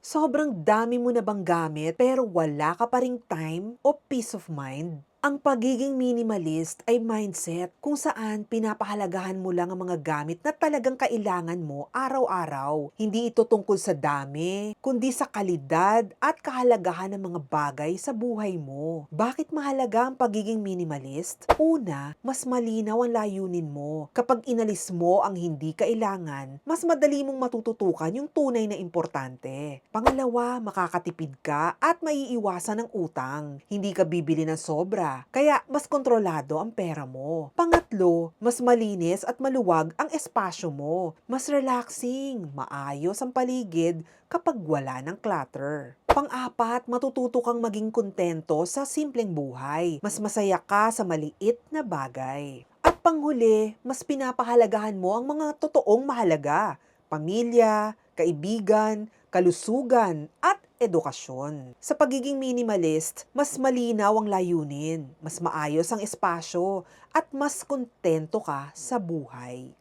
Sobrang dami mo na bang gamit pero wala ka pa ring time o peace of mind? Ang pagiging minimalist ay mindset kung saan pinapahalagahan mo lang ang mga gamit na talagang kailangan mo araw-araw. Hindi ito tungkol sa dami, kundi sa kalidad at kahalagahan ng mga bagay sa buhay mo. Bakit mahalaga ang pagiging minimalist? Una, mas malinaw ang layunin mo. Kapag inalis mo ang hindi kailangan, mas madali mong matututukan yung tunay na importante. Pangalawa, makakatipid ka at maiiwasan ng utang. Hindi ka bibili ng sobra, kaya mas kontrolado ang pera mo. Pangatlo, mas malinis at maluwag ang espasyo mo. Mas relaxing, maayos ang paligid kapag wala ng clutter. Pang-apat, matututo kang maging kontento sa simpleng buhay. Mas masaya ka sa maliit na bagay. At panghuli, mas pinapahalagahan mo ang mga totoong mahalaga. Pamilya, kaibigan, kalusugan, at edukasyon. Sa pagiging minimalist, mas malinaw ang layunin, mas maayos ang espasyo, at mas kontento ka sa buhay.